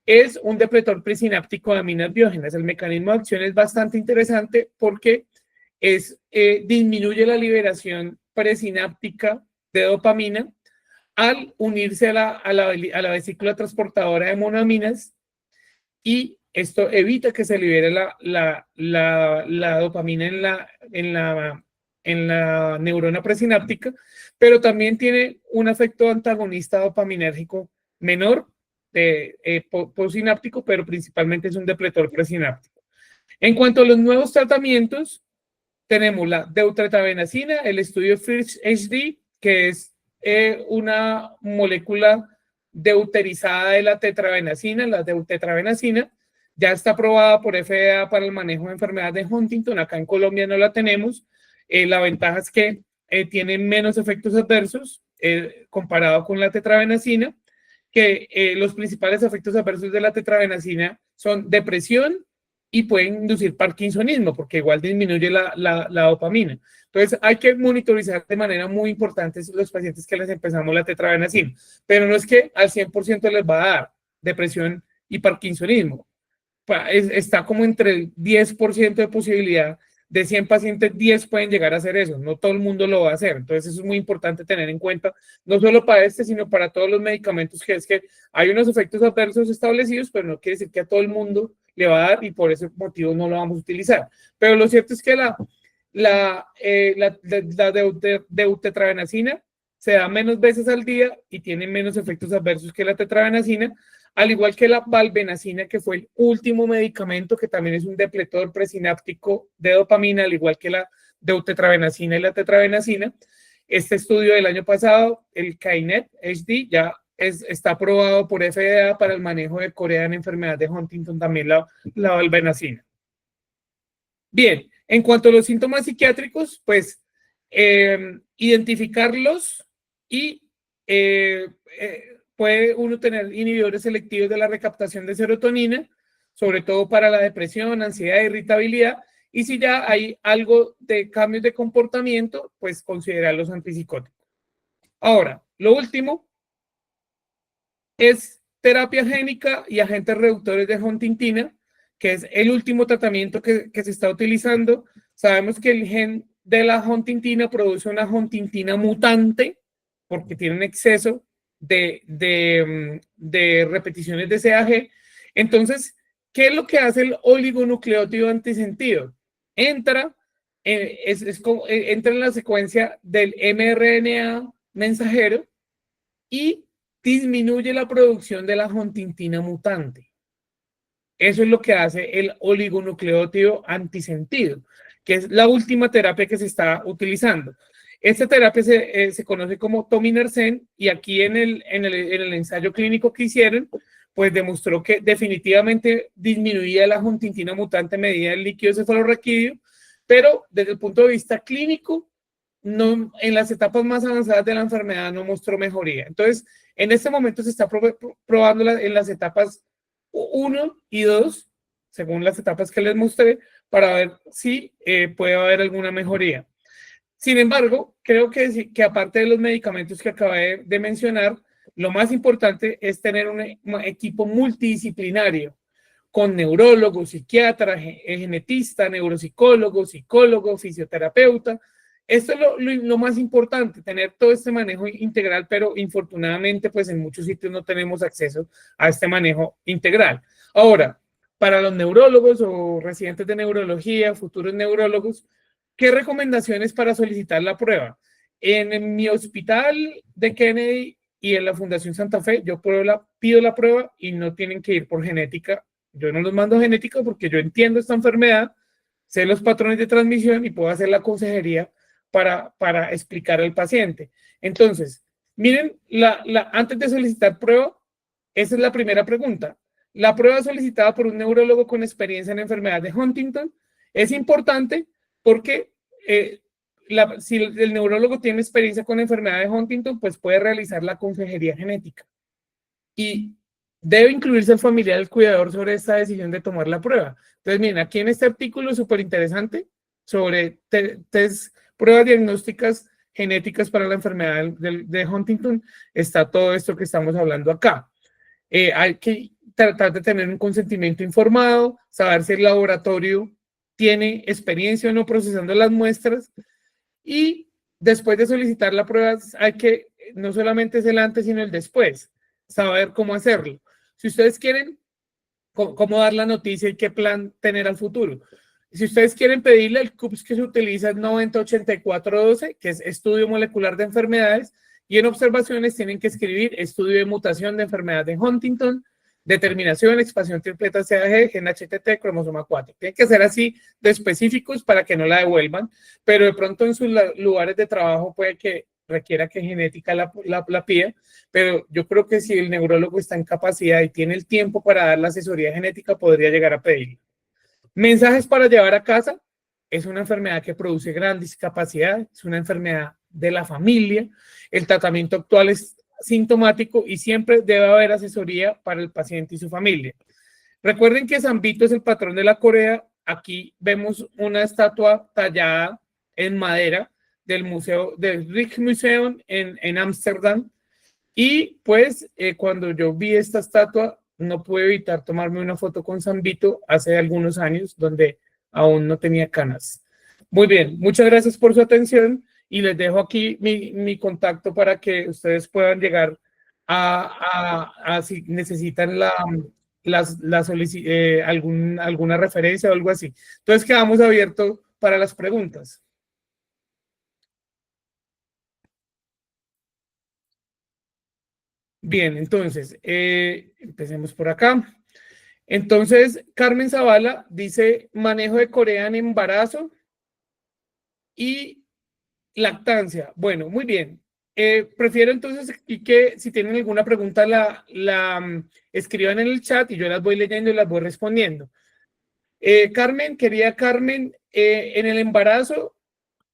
Es un depletor presináptico de aminas biógenas. El mecanismo de acción es bastante interesante porque disminuye la liberación presináptica de dopamina al unirse a la vesícula transportadora de monoaminas, y esto evita que se libere la dopamina en la neurona presináptica, pero también tiene un efecto antagonista dopaminérgico menor, postsináptico, pero principalmente es un depletor presináptico. En cuanto a los nuevos tratamientos, tenemos la deutetrabenazina, el estudio FIRST HD, que es una molécula deuterizada de la tetrabenazina. La deutetrabenazina ya está aprobada por FDA para el manejo de enfermedades de Huntington. Acá en Colombia no la tenemos. La ventaja es que tiene menos efectos adversos comparado con la tetrabenazina, que los principales efectos adversos de la tetrabenazina son depresión y pueden inducir parkinsonismo, porque igual disminuye la dopamina. Entonces, hay que monitorizar de manera muy importante los pacientes que les empezamos la tetrabenazina, pero no es que al 100% les va a dar depresión y parkinsonismo. Está como entre el 10% de posibilidad. De 100 pacientes, 10 pueden llegar a hacer eso. No todo el mundo lo va a hacer. Entonces, eso es muy importante tener en cuenta, no solo para sino para todos los medicamentos, que es que hay unos efectos adversos establecidos, pero no quiere decir que a todo el mundo le va a dar y por ese motivo no lo vamos a utilizar. Pero lo cierto es que la deutetrabenazina se da menos veces al día y tiene menos efectos adversos que la tetrabenazina, al igual que la valbenazina, que fue el último medicamento, que también es un depletor presináptico de dopamina, al igual que la deutetrabenazina y la tetrabenazina. Este estudio del año pasado, el KINET HD, ya está aprobado por FDA para el manejo de corea en enfermedad de Huntington, también la valbenazina. Bien, en cuanto a los síntomas psiquiátricos, pues identificarlos y puede uno tener inhibidores selectivos de la recaptación de serotonina, sobre todo para la depresión, ansiedad, irritabilidad, y si ya hay algo de cambios de comportamiento, pues considerar los antipsicóticos. Ahora, lo último es terapia génica y agentes reductores de huntingtina, que es el último tratamiento que se está utilizando. Sabemos que el gen de la huntingtina produce una huntingtina mutante porque tiene un exceso de repeticiones de CAG. Entonces, ¿qué es lo que hace el oligonucleótido antisentido? Entra en la secuencia del mRNA mensajero y disminuye la producción de la huntingtina mutante. Eso es lo que hace el oligonucleótido antisentido, que es la última terapia que se está utilizando. Esta terapia se conoce como tominersen, y aquí en el ensayo clínico que hicieron, pues demostró que definitivamente disminuía la huntingtina mutante a medida del líquido cefalorraquídeo, pero desde el punto de vista clínico, no, en las etapas más avanzadas de la enfermedad no mostró mejoría. Entonces, En este momento se está probando en las etapas 1 y 2, según las etapas que les mostré, para ver si puede haber alguna mejoría. Sin embargo, creo que aparte de los medicamentos que acabé de mencionar, lo más importante es tener un equipo multidisciplinario con neurólogos, psiquiatra, genetista, neuropsicólogo, psicólogo, fisioterapeuta. Esto es lo más importante, tener todo este manejo integral, pero infortunadamente, pues en muchos sitios no tenemos acceso a este manejo integral. Ahora, para los neurólogos o residentes de neurología, futuros neurólogos, ¿qué recomendaciones para solicitar la prueba? En mi hospital de Kennedy y en la Fundación Santa Fe, yo pido la prueba y no tienen que ir por genética. Yo no los mando genética porque yo entiendo esta enfermedad, sé los patrones de transmisión y puedo hacer la consejería para explicar al paciente. Entonces, miren, antes de solicitar prueba, esa es la primera pregunta. La prueba solicitada por un neurólogo con experiencia en enfermedad de Huntington es importante porque si el neurólogo tiene experiencia con enfermedad de Huntington, pues puede realizar la consejería genética. Y debe incluirse el familiar del cuidador sobre esta decisión de tomar la prueba. Entonces, miren, aquí en este artículo súper interesante sobre pruebas diagnósticas genéticas para la enfermedad de Huntington, está todo esto que estamos hablando acá. Hay que tratar de tener un consentimiento informado, saber si el laboratorio tiene experiencia o no procesando las muestras, y después de solicitar la prueba hay que, no solamente es el antes, sino el después, saber cómo hacerlo. Si ustedes quieren, cómo dar la noticia y qué plan tener al futuro. Si ustedes quieren pedirle, el CUPS que se utiliza es 908412, que es estudio molecular de enfermedades, y en observaciones tienen que escribir estudio de mutación de enfermedad de Huntington, determinación, expansión tripleta CAG, gen HTT, cromosoma 4. Tienen que ser así de específicos para que no la devuelvan, pero de pronto en sus lugares de trabajo puede que requiera que genética la pida, pero yo creo que si el neurólogo está en capacidad y tiene el tiempo para dar la asesoría genética, podría llegar a pedirla. Mensajes para llevar a casa. Es una enfermedad que produce gran discapacidad, es una enfermedad de la familia. El tratamiento actual es sintomático y siempre debe haber asesoría para el paciente y su familia. Recuerden que San Vito es el patrón de la Corea. Aquí vemos una estatua tallada en madera del Rijksmuseum en Ámsterdam. Y pues cuando yo vi esta estatua, no pude evitar tomarme una foto con San Vito hace algunos años, donde aún no tenía canas. Muy bien, muchas gracias por su atención y les dejo aquí mi contacto para que ustedes puedan llegar a si necesitan alguna referencia o algo así. Entonces quedamos abiertos para las preguntas. Bien, entonces, empecemos por acá. Entonces, Carmen Zavala dice manejo de Corea en embarazo y lactancia. Bueno, muy bien. Prefiero entonces que si tienen alguna pregunta escriban en el chat y yo las voy leyendo y las voy respondiendo. Carmen, querida Carmen, en el embarazo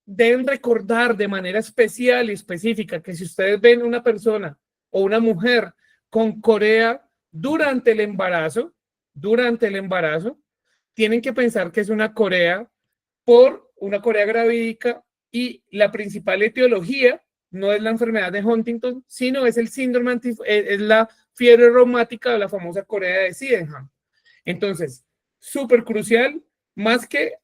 deben recordar de manera especial y específica que si ustedes ven una persona o una mujer con corea durante el embarazo, tienen que pensar que es una corea gravídica y la principal etiología no es la enfermedad de Huntington, sino es el síndrome, es la fiebre reumática o la famosa corea de Sydenham. Entonces, súper crucial, más que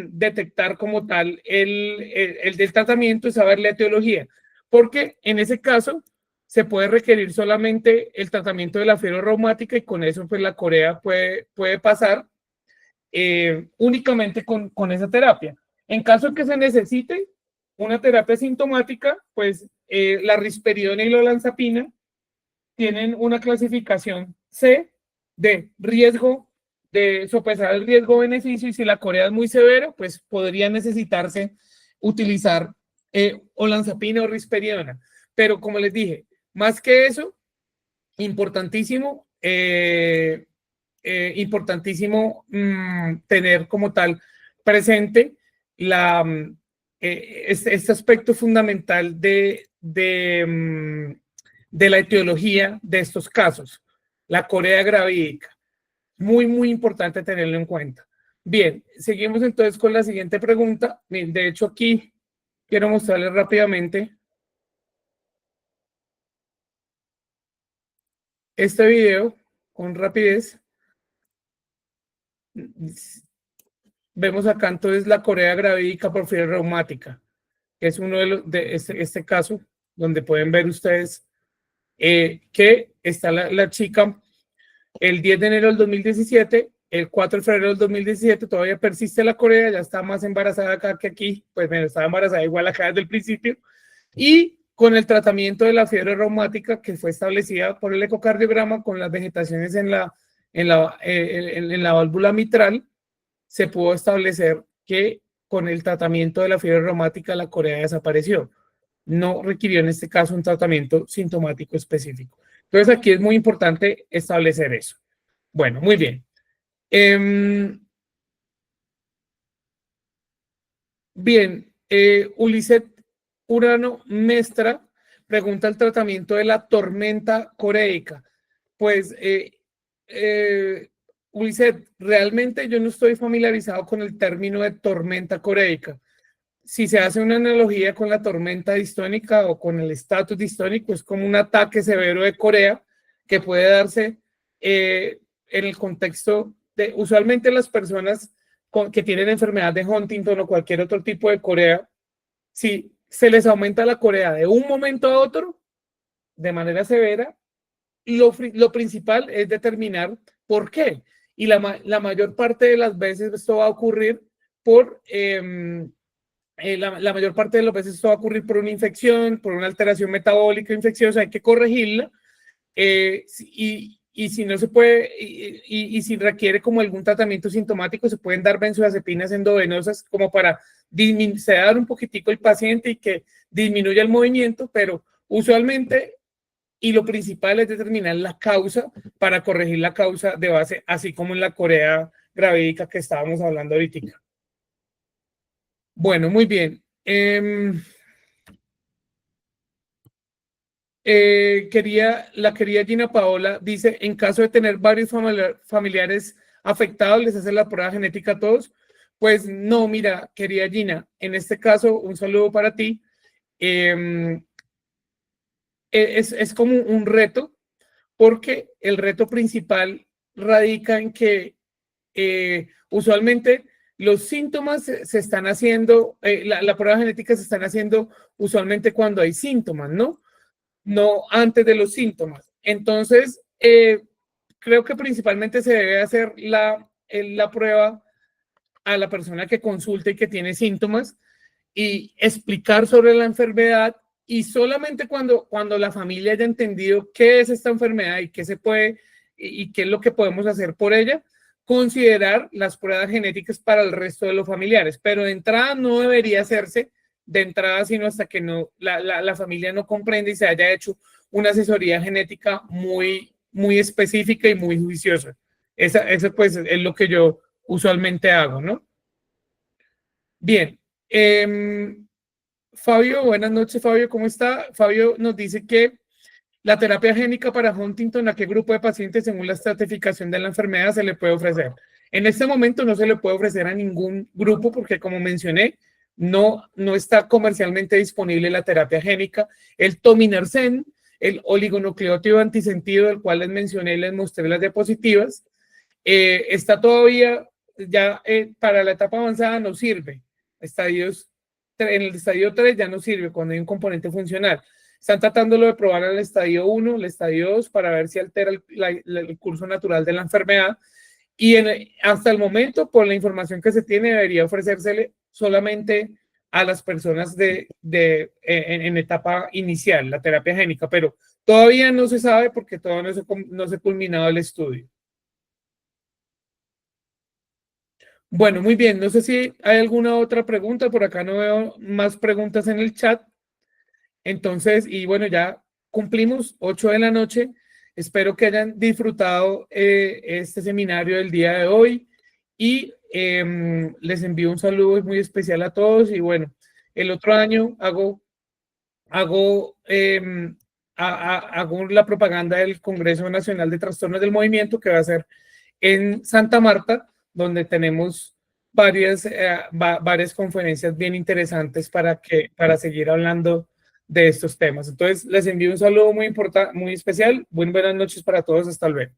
detectar como tal el del tratamiento y saber la etiología, porque en ese caso se puede requerir solamente el tratamiento de la fiebre reumática y con eso pues la corea puede pasar únicamente con esa terapia. En caso de que se necesite una terapia sintomática, pues la risperidona y la olanzapina tienen una clasificación C de riesgo, de sopesar el riesgo-beneficio, y si la corea es muy severa, pues podría necesitarse utilizar olanzapina o risperidona. Pero como les dije, más que eso, importantísimo, tener como tal presente este aspecto fundamental de la etiología de estos casos, la corea gravídica. Muy, muy importante tenerlo en cuenta. Bien, seguimos entonces con la siguiente pregunta. De hecho, aquí quiero mostrarles rápidamente este video con rapidez. Vemos acá entonces la corea gravídica por fiebre reumática, que es uno de este caso, donde pueden ver ustedes que está la chica el 10 de enero del 2017, el 4 de febrero del 2017, todavía persiste la corea, ya está más embarazada acá que aquí, pues bueno, estaba embarazada igual acá desde el principio, y con el tratamiento de la fiebre reumática que fue establecida por el ecocardiograma con las vegetaciones en la válvula mitral, se pudo establecer que con el tratamiento de la fiebre reumática la corea desapareció. No requirió en este caso un tratamiento sintomático específico. Entonces aquí es muy importante establecer eso. Bueno, muy bien. Bien, Uliset Urano Mestra pregunta el tratamiento de la tormenta coreica. Pues, Uliset, realmente yo no estoy familiarizado con el término de tormenta coreica. Si se hace una analogía con la tormenta distónica o con el estatus distónico, es como un ataque severo de Corea que puede darse en el contexto de, usualmente las personas que tienen enfermedad de Huntington o cualquier otro tipo de Corea, si se les aumenta la Corea de un momento a otro, de manera severa, lo principal es determinar por qué. Y la mayor parte de las veces esto va a ocurrir por... la mayor parte de las veces esto va a ocurrir por una infección, por una alteración metabólica infecciosa, hay que corregirla. Y si no se puede, y si requiere como algún tratamiento sintomático, se pueden dar benzodiazepinas endovenosas como para sedar un poquitico el paciente y que disminuya el movimiento, pero usualmente, y lo principal es determinar la causa para corregir la causa de base, así como en la corea gravídica que estábamos hablando ahorita. Bueno, muy bien. La querida Gina Paola dice, en caso de tener varios familiares afectados, ¿les hacen la prueba genética a todos? Pues no, mira, querida Gina, en este caso, un saludo para ti. Es como un reto, porque el reto principal radica en que usualmente los síntomas se están haciendo, la prueba genética se están haciendo usualmente cuando hay síntomas, ¿no? No antes de los síntomas. Entonces, creo que principalmente se debe hacer la prueba a la persona que consulte y que tiene síntomas y explicar sobre la enfermedad, y solamente cuando la familia haya entendido qué es esta enfermedad y qué se puede y qué es lo que podemos hacer por ella, considerar las pruebas genéticas para el resto de los familiares. Pero de entrada no debería hacerse de entrada, sino hasta que no, la familia no comprende y se haya hecho una asesoría genética muy, muy específica y muy juiciosa. Eso pues es lo que yo usualmente hago, ¿no? Bien. Fabio, buenas noches, Fabio, ¿cómo está? Fabio nos dice que la terapia génica para Huntington, ¿a qué grupo de pacientes según la estratificación de la enfermedad se le puede ofrecer? En este momento no se le puede ofrecer a ningún grupo porque, como mencioné, no está comercialmente disponible la terapia génica. El tominersen, el oligonucleótido antisentido, del cual les mencioné y les mostré las diapositivas, está todavía ya para la etapa avanzada no sirve. En el estadio 3 ya no sirve cuando hay un componente funcional. Están tratándolo de probar en el estadio 1, el estadio 2, para ver si altera el curso natural de la enfermedad. Y hasta el momento, por la información que se tiene, debería ofrecérsele solamente a las personas en etapa inicial, la terapia génica, pero todavía no se sabe porque todavía no se ha culminado el estudio. Bueno, muy bien. No sé si hay alguna otra pregunta. Por acá no veo más preguntas en el chat. Entonces, y bueno, ya cumplimos 8 de la noche. Espero que hayan disfrutado este seminario del día de hoy y les envío un saludo muy especial a todos y bueno, El otro año hago la propaganda del Congreso Nacional de Trastornos del Movimiento, que va a ser en Santa Marta, donde tenemos varias conferencias bien interesantes para seguir hablando de estos temas. Entonces, les envío un saludo muy importante, muy especial. Buenas noches para todos. Hasta luego.